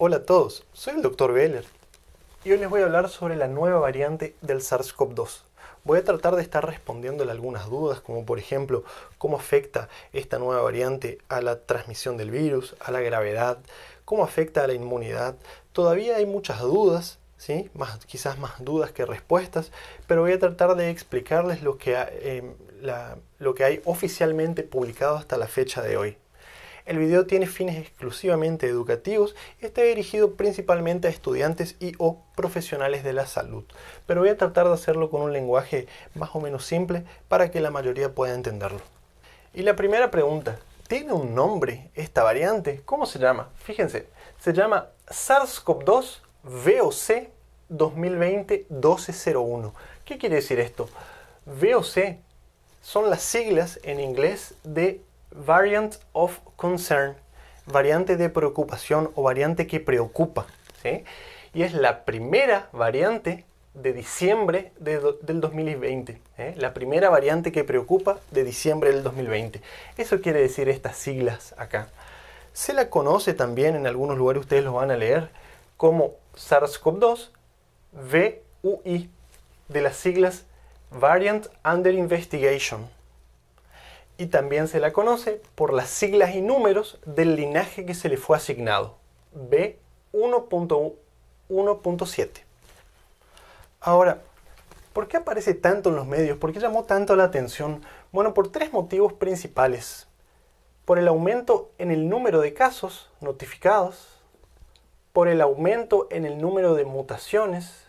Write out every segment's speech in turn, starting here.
Hola a todos, soy el Dr. Beller y hoy les voy a hablar sobre la nueva variante del SARS-CoV-2. Voy a tratar de estar respondiéndole algunas dudas, como por ejemplo, cómo afecta esta nueva variante a la transmisión del virus, a la gravedad, cómo afecta a la inmunidad. Todavía hay muchas dudas, ¿sí? Quizás más dudas que respuestas, pero voy a tratar de explicarles lo que hay oficialmente publicado hasta la fecha de hoy. El video tiene fines exclusivamente educativos y está dirigido principalmente a estudiantes y o profesionales de la salud, pero voy a tratar de hacerlo con un lenguaje más o menos simple para que la mayoría pueda entenderlo. Y la primera pregunta, ¿tiene un nombre esta variante? ¿Cómo se llama? Fíjense, se llama SARS-CoV-2 VOC 2020-1201. ¿Qué quiere decir esto? VOC son las siglas en inglés de Variant of Concern, variante de preocupación o variante que preocupa, ¿sí? Y es la primera variante de diciembre del 2020, ¿eh? La primera variante que preocupa de diciembre del 2020. Eso quiere decir estas siglas acá. Se la conoce también, en algunos lugares ustedes lo van a leer, como SARS-CoV-2 VUI, de las siglas Variant Under Investigation. Y también se la conoce por las siglas y números del linaje que se le fue asignado, B1.1.7. Ahora, ¿por qué aparece tanto en los medios? ¿Por qué llamó tanto la atención? Bueno, por tres motivos principales. Por el aumento en el número de casos notificados, por el aumento en el número de mutaciones,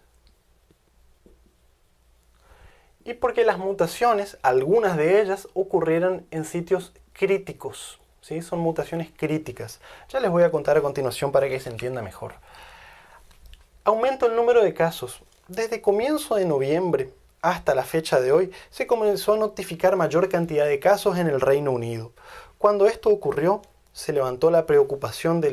y porque las mutaciones, algunas de ellas, ocurrieron en sitios críticos, ¿sí? Son mutaciones críticas. Ya les voy a contar a continuación para que se entienda mejor. Aumento el número de casos. Desde comienzo de noviembre hasta la fecha de hoy, se comenzó a notificar mayor cantidad de casos en el Reino Unido. Cuando esto ocurrió, se levantó la preocupación de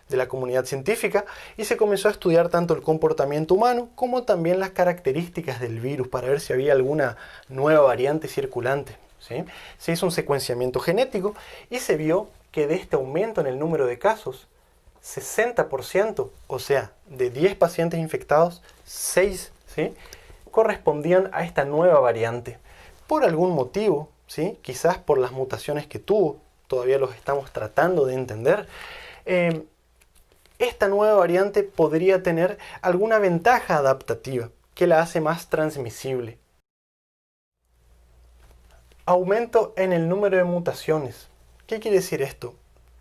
la comunidad científica y se comenzó a estudiar tanto el comportamiento humano como también las características del virus para ver si había alguna nueva variante circulante, ¿sí? Se hizo un secuenciamiento genético y se vio que de este aumento en el número de casos, 60%, o sea, de 10 pacientes infectados, 6, ¿sí?, correspondían a esta nueva variante. Por algún motivo, ¿sí?, quizás por las mutaciones que tuvo, todavía los estamos tratando de entender, esta nueva variante podría tener alguna ventaja adaptativa que la hace más transmisible. Aumento en el número de mutaciones. ¿Qué quiere decir esto?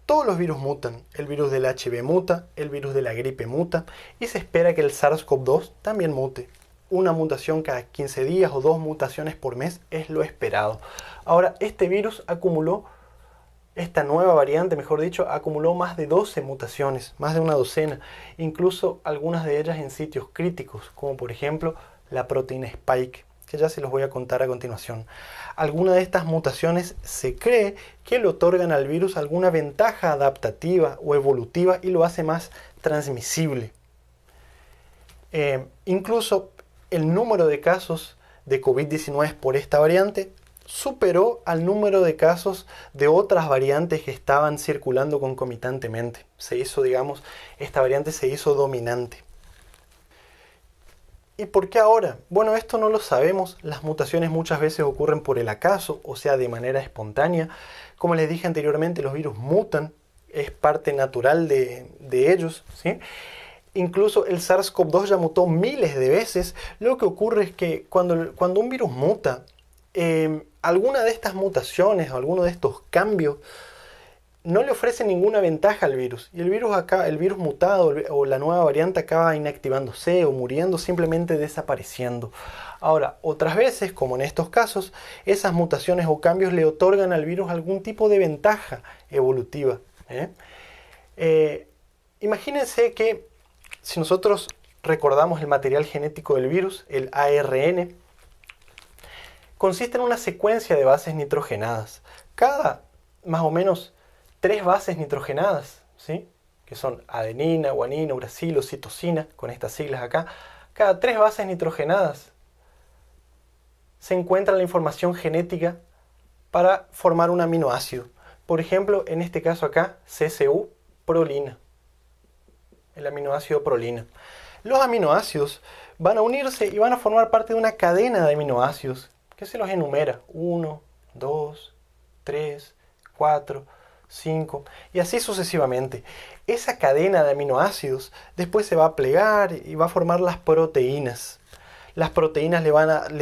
Todos los virus mutan. El virus del HIV muta, el virus de la gripe muta y se espera que el SARS-CoV-2 también mute. Una mutación cada 15 días o 2 mutaciones por mes es lo esperado. Ahora, este virus esta nueva variante, mejor dicho, acumuló más de 12 mutaciones, más de una docena, incluso algunas de ellas en sitios críticos, como por ejemplo la proteína Spike, que ya se los voy a contar a continuación. Algunas de estas mutaciones se cree que le otorgan al virus alguna ventaja adaptativa o evolutiva y lo hace más transmisible. Incluso el número de casos de COVID-19 por esta variante superó al número de casos de otras variantes que estaban circulando concomitantemente. Esta variante se hizo dominante. ¿Y por qué ahora? Bueno, esto no lo sabemos. Las mutaciones muchas veces ocurren por el acaso, o sea, de manera espontánea. Como les dije anteriormente, los virus mutan, es parte natural de ellos, ¿sí? Incluso el SARS-CoV-2 ya mutó miles de veces. Lo que ocurre es que cuando un virus muta, alguna de estas mutaciones o alguno de estos cambios no le ofrece ninguna ventaja al virus. Y el virus mutado o la nueva variante acaba inactivándose o muriendo, simplemente desapareciendo. Ahora, otras veces, como en estos casos, esas mutaciones o cambios le otorgan al virus algún tipo de ventaja evolutiva. Imagínense que si nosotros recordamos el material genético del virus, el ARN, consiste en una secuencia de bases nitrogenadas. Cada, más o menos, 3 bases nitrogenadas, ¿sí?, que son adenina, guanina, uracilo, citosina, con estas siglas acá. Cada 3 bases nitrogenadas se encuentra la información genética para formar un aminoácido. Por ejemplo, en este caso acá, CSU, prolina. El aminoácido prolina. Los aminoácidos van a unirse y van a formar parte de una cadena de aminoácidos que se los enumera. 1, 2, 3, 4, 5 y así sucesivamente. Esa cadena de aminoácidos después se va a plegar y va a formar las proteínas. Las proteínas le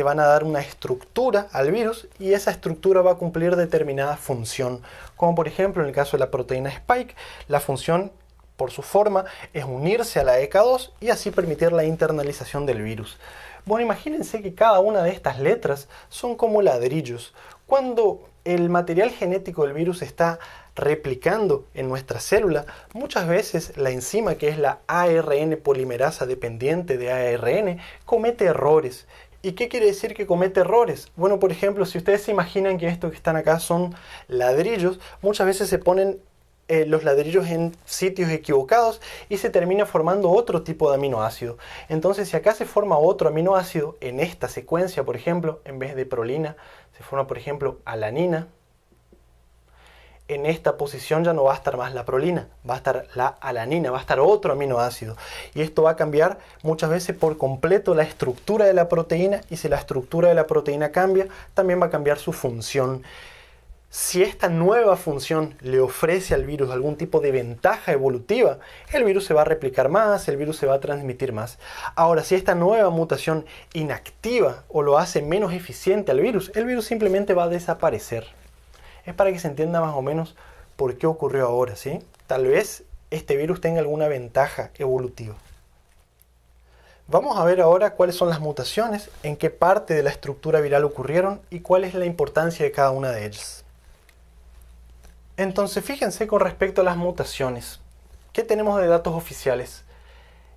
van a dar una estructura al virus y esa estructura va a cumplir determinada función. Como por ejemplo en el caso de la proteína Spike, la función por su forma es unirse a la ECA2 y así permitir la internalización del virus. Bueno, imagínense que cada una de estas letras son como ladrillos. Cuando el material genético del virus está replicando en nuestra célula, muchas veces la enzima, que es la ARN polimerasa dependiente de ARN, comete errores. ¿Y qué quiere decir que comete errores? Bueno, por ejemplo, si ustedes se imaginan que estos que están acá son ladrillos, muchas veces se ponen los ladrillos en sitios equivocados y se termina formando otro tipo de aminoácido. Entonces, si acá se forma otro aminoácido en esta secuencia, por ejemplo, en vez de prolina, se forma, por ejemplo, alanina. En esta posición ya no va a estar más la prolina, va a estar la alanina, va a estar otro aminoácido. Y esto va a cambiar muchas veces por completo la estructura de la proteína, y si la estructura de la proteína cambia, también va a cambiar su función. Si esta nueva función le ofrece al virus algún tipo de ventaja evolutiva, el virus se va a replicar más, el virus se va a transmitir más. Ahora, si esta nueva mutación inactiva o lo hace menos eficiente al virus, el virus simplemente va a desaparecer. Es para que se entienda más o menos por qué ocurrió ahora, ¿sí? Tal vez este virus tenga alguna ventaja evolutiva. Vamos a ver ahora cuáles son las mutaciones, en qué parte de la estructura viral ocurrieron y cuál es la importancia de cada una de ellas. Entonces, fíjense con respecto a las mutaciones. ¿Qué tenemos de datos oficiales?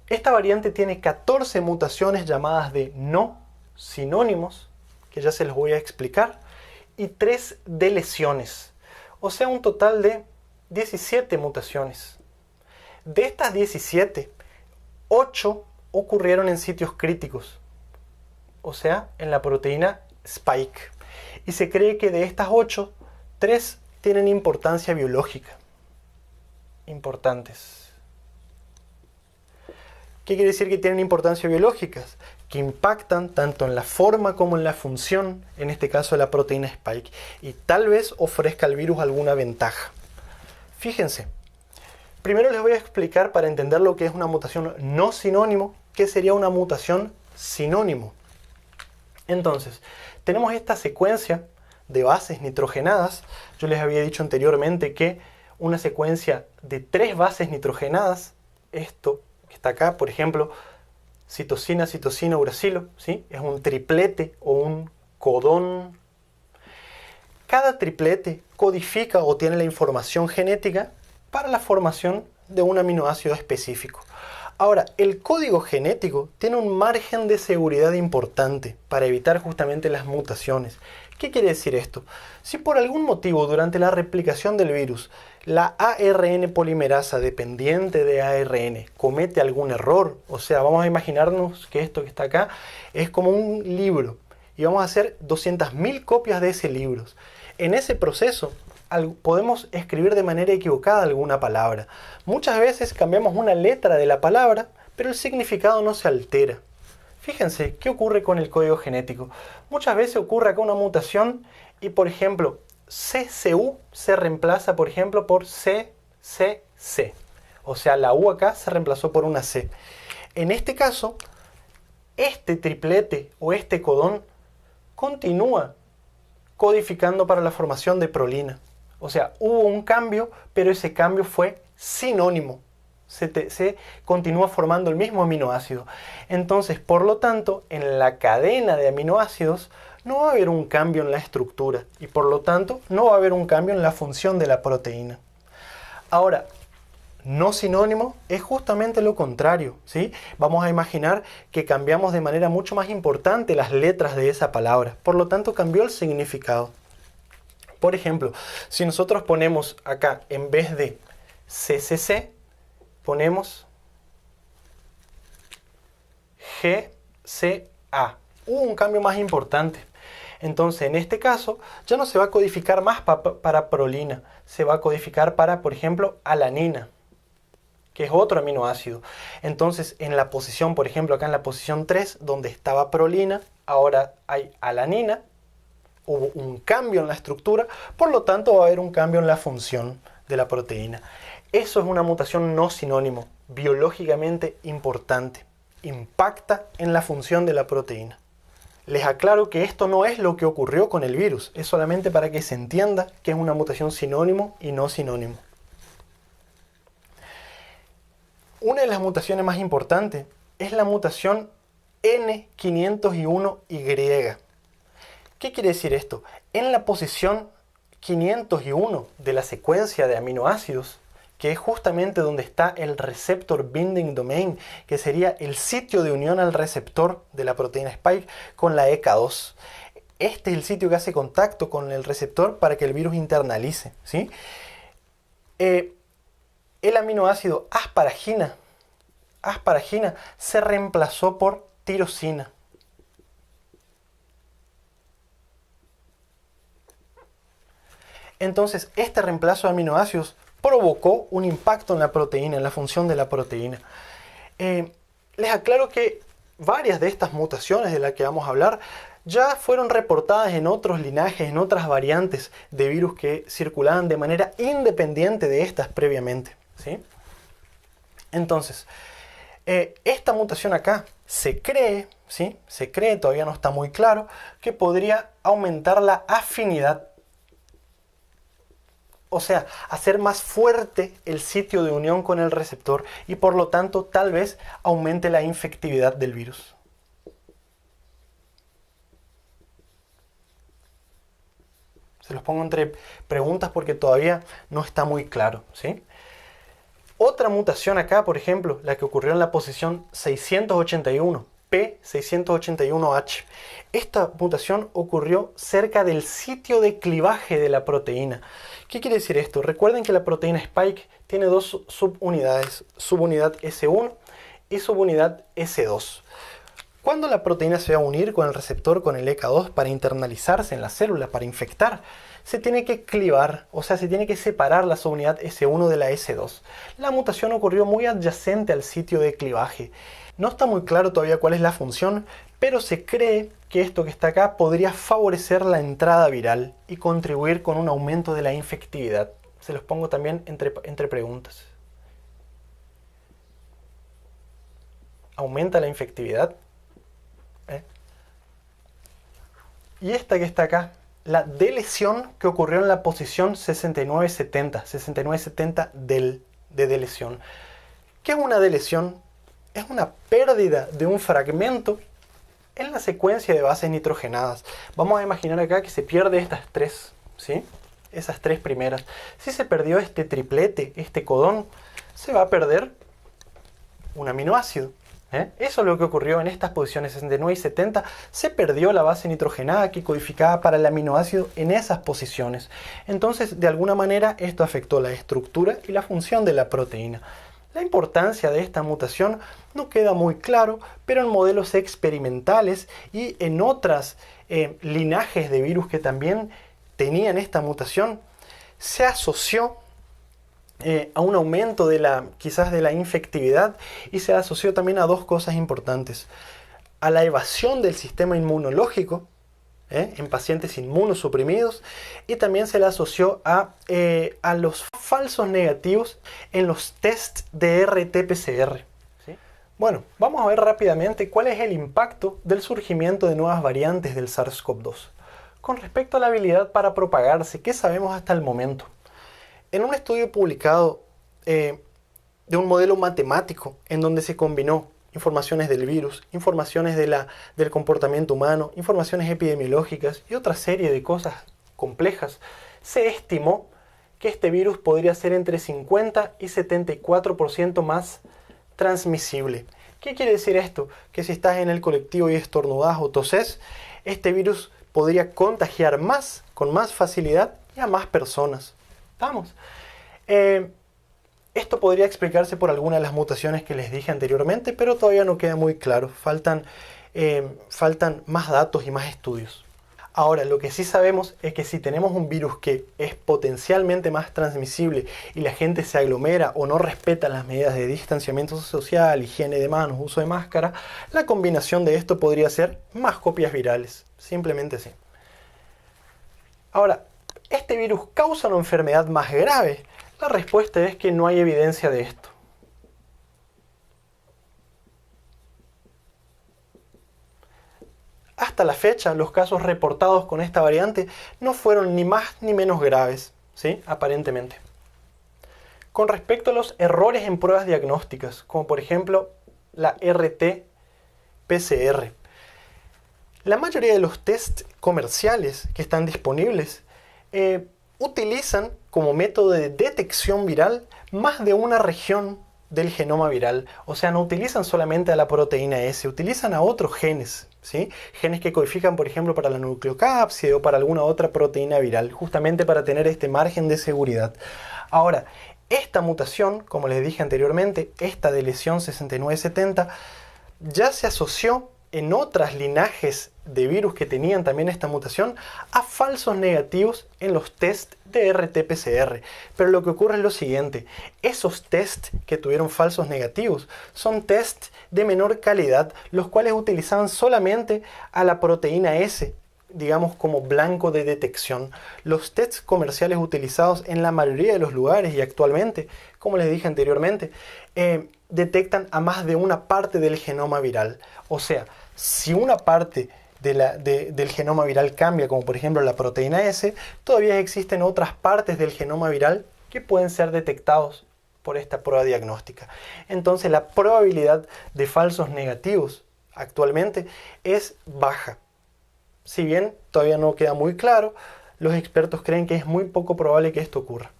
Esta variante tiene 14 mutaciones llamadas de no sinónimos, que ya se los voy a explicar, y 3 deleciones, o sea, un total de 17 mutaciones. De estas 17, 8 ocurrieron en sitios críticos, o sea, en la proteína Spike. Y se cree que de estas 8, 3 tienen importancia biológica. Importantes. ¿Qué quiere decir que tienen importancia biológica? Que impactan tanto en la forma como en la función, en este caso de la proteína Spike, y tal vez ofrezca al virus alguna ventaja. Fíjense, primero les voy a explicar para entender lo que es una mutación no sinónimo, qué sería una mutación sinónimo. Entonces, tenemos esta secuencia de bases nitrogenadas. Yo les había dicho anteriormente que una secuencia de 3 bases nitrogenadas, esto que está acá, por ejemplo, citosina, citosina, uracilo, ¿sí? Es un triplete o un codón. Cada triplete codifica o tiene la información genética para la formación de un aminoácido específico. Ahora, el código genético tiene un margen de seguridad importante para evitar justamente las mutaciones. ¿Qué quiere decir esto? Si por algún motivo durante la replicación del virus la ARN polimerasa dependiente de ARN comete algún error, o sea, vamos a imaginarnos que esto que está acá es como un libro y vamos a hacer 200.000 copias de ese libro. En ese proceso podemos escribir de manera equivocada alguna palabra. Muchas veces cambiamos una letra de la palabra, pero el significado no se altera. Fíjense, ¿qué ocurre con el código genético? Muchas veces ocurre acá una mutación y, por ejemplo, CCU se reemplaza, por ejemplo, por CCC. O sea, la U acá se reemplazó por una C. En este caso, este triplete o este codón continúa codificando para la formación de prolina. O sea, hubo un cambio, pero ese cambio fue sinónimo. Se continúa formando el mismo aminoácido. Entonces, por lo tanto, en la cadena de aminoácidos no va a haber un cambio en la estructura y por lo tanto no va a haber un cambio en la función de la proteína. Ahora, no sinónimo es justamente lo contrario, ¿sí? Vamos a imaginar que cambiamos de manera mucho más importante las letras de esa palabra, por lo tanto cambió el significado. Por ejemplo, si nosotros ponemos acá en vez de CCC, ponemos GCA. Hubo un cambio más importante. Entonces, en este caso, ya no se va a codificar más para prolina. Se va a codificar para, por ejemplo, alanina. que es otro aminoácido. Entonces, en la posición, por ejemplo, acá en la posición 3, donde estaba prolina, ahora hay alanina. Hubo un cambio en la estructura, por lo tanto va a haber un cambio en la función de la proteína. Eso es una mutación no sinónimo, biológicamente importante. Impacta en la función de la proteína. Les aclaro que esto no es lo que ocurrió con el virus, es solamente para que se entienda que es una mutación sinónimo y no sinónimo. Una de las mutaciones más importantes es la mutación N501Y. ¿Qué quiere decir esto? En la posición 501 de la secuencia de aminoácidos, que es justamente donde está el receptor binding domain, que sería el sitio de unión al receptor de la proteína Spike con la ECA2. Este es el sitio que hace contacto con el receptor para que el virus internalice, ¿sí? El aminoácido asparagina se reemplazó por tirosina. Entonces, este reemplazo de aminoácidos provocó un impacto en la proteína, en la función de la proteína. Les aclaro que varias de estas mutaciones de las que vamos a hablar ya fueron reportadas en otros linajes, en otras variantes de virus que circulaban de manera independiente de estas previamente, ¿sí? Entonces, esta mutación acá se cree, ¿sí? Se cree, todavía no está muy claro, que podría aumentar la afinidad. O sea, hacer más fuerte el sitio de unión con el receptor y por lo tanto tal vez aumente la infectividad del virus. Se los pongo entre preguntas porque todavía no está muy claro, ¿sí? Otra mutación acá, por ejemplo, la que ocurrió en la posición 681, P681H. Esta mutación ocurrió cerca del sitio de clivaje de la proteína. ¿Qué quiere decir esto? Recuerden que la proteína Spike tiene dos subunidades, subunidad S1 y subunidad S2. Cuando la proteína se va a unir con el receptor, con el ECA2, para internalizarse en la célula, para infectar, se tiene que clivar, o sea, se tiene que separar la subunidad S1 de la S2. La mutación ocurrió muy adyacente al sitio de clivaje. No está muy claro todavía cuál es la función, pero se cree que esto que está acá podría favorecer la entrada viral y contribuir con un aumento de la infectividad. Se los pongo también entre preguntas. ¿Aumenta la infectividad? Y esta que está acá, la delesión que ocurrió en la posición 6970 de delesión. ¿Qué es una delesión? Es una pérdida de un fragmento en la secuencia de bases nitrogenadas. Vamos a imaginar acá que se pierde estas tres, ¿sí? Esas tres primeras. Si se perdió este triplete, este codón, se va a perder un aminoácido. Eso es lo que ocurrió en estas posiciones 69 y 70. Se perdió la base nitrogenada que codificaba para el aminoácido en esas posiciones. Entonces, de alguna manera, esto afectó la estructura y la función de la proteína. La importancia de esta mutación no queda muy claro, pero en modelos experimentales y en otros linajes de virus que también tenían esta mutación, se asoció a un aumento quizás de la infectividad y se asoció también a dos cosas importantes. A la evasión del sistema inmunológico en pacientes inmunosuprimidos y también se le asoció a los falsos negativos en los tests de RT-PCR. ¿Sí? Bueno, vamos a ver rápidamente cuál es el impacto del surgimiento de nuevas variantes del SARS-CoV-2. Con respecto a la habilidad para propagarse, ¿qué sabemos hasta el momento? En un estudio publicado de un modelo matemático en donde se combinó informaciones del virus, informaciones del comportamiento humano, informaciones epidemiológicas y otra serie de cosas complejas, se estimó que este virus podría ser entre 50 y 74% más transmisible. ¿Qué quiere decir esto? Que si estás en el colectivo y estornudas o toses, este virus podría contagiar más, con más facilidad y a más personas. ¿Estamos? Esto podría explicarse por alguna de las mutaciones que les dije anteriormente, pero todavía no queda muy claro. Faltan más datos y más estudios. Ahora, lo que sí sabemos es que si tenemos un virus que es potencialmente más transmisible y la gente se aglomera o no respeta las medidas de distanciamiento social, higiene de manos, uso de máscara, la combinación de esto podría ser más copias virales. Simplemente así. Ahora, ¿este virus causa una enfermedad más grave? La respuesta es que no hay evidencia de esto. Hasta la fecha, los casos reportados con esta variante no fueron ni más ni menos graves, ¿sí? Aparentemente. Con respecto a los errores en pruebas diagnósticas, como por ejemplo la RT-PCR, la mayoría de los test comerciales que están disponibles utilizan como método de detección viral más de una región del genoma viral. O sea, no utilizan solamente a la proteína S, utilizan a otros genes, ¿sí? Genes que codifican, por ejemplo, para la nucleocápside o para alguna otra proteína viral, justamente para tener este margen de seguridad. Ahora, esta mutación, como les dije anteriormente, esta de lesión 6970, ya se asoció en otras linajes de virus que tenían también esta mutación a falsos negativos en los test de RT-PCR. Pero lo que ocurre es lo siguiente: esos test que tuvieron falsos negativos son test de menor calidad, los cuales utilizaban solamente a la proteína S, digamos, como blanco de detección. Los tests comerciales utilizados en la mayoría de los lugares y actualmente, como les dije anteriormente, detectan a más de una parte del genoma viral. O sea, si una parte del genoma viral cambia, como por ejemplo la proteína S, todavía existen otras partes del genoma viral que pueden ser detectados por esta prueba diagnóstica. Entonces la probabilidad de falsos negativos actualmente es baja. Si bien todavía no queda muy claro, los expertos creen que es muy poco probable que esto ocurra.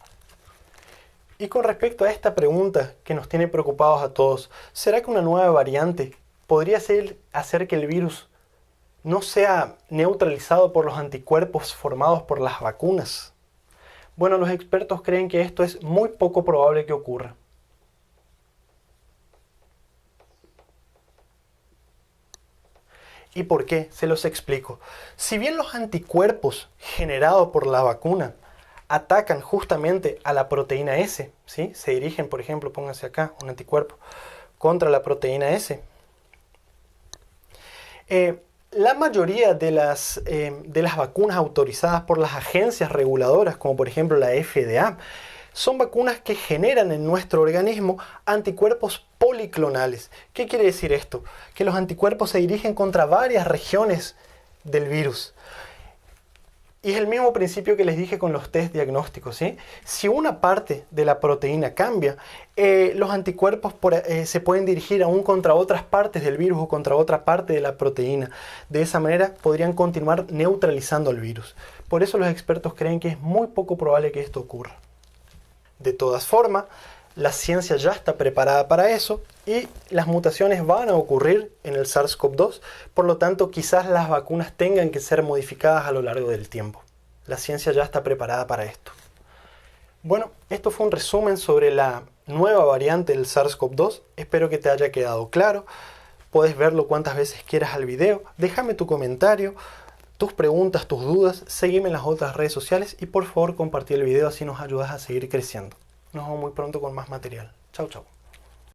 Y con respecto a esta pregunta que nos tiene preocupados a todos, ¿será que una nueva variante podría hacer que el virus no sea neutralizado por los anticuerpos formados por las vacunas? Bueno, los expertos creen que esto es muy poco probable que ocurra. ¿Y por qué? Se los explico. Si bien los anticuerpos generados por la vacuna atacan justamente a la proteína S, ¿sí? Se dirigen, por ejemplo, pónganse acá, un anticuerpo contra la proteína S. La mayoría de las vacunas autorizadas por las agencias reguladoras, como por ejemplo la FDA, son vacunas que generan en nuestro organismo anticuerpos policlonales. ¿Qué quiere decir esto? Que los anticuerpos se dirigen contra varias regiones del virus. Y es el mismo principio que les dije con los test diagnósticos, ¿sí? Si una parte de la proteína cambia, los anticuerpos se pueden dirigir aún contra otras partes del virus o contra otra parte de la proteína. De esa manera podrían continuar neutralizando el virus. Por eso los expertos creen que es muy poco probable que esto ocurra. De todas formas, la ciencia ya está preparada para eso y las mutaciones van a ocurrir en el SARS-CoV-2, por lo tanto quizás las vacunas tengan que ser modificadas a lo largo del tiempo. La ciencia ya está preparada para esto. Bueno, esto fue un resumen sobre la nueva variante del SARS-CoV-2, espero que te haya quedado claro. Puedes verlo cuantas veces quieras al video, déjame tu comentario, tus preguntas, tus dudas, seguime en las otras redes sociales y por favor compartí el video, así nos ayudas a seguir creciendo. Nos vemos muy pronto con más material. Chau, chau.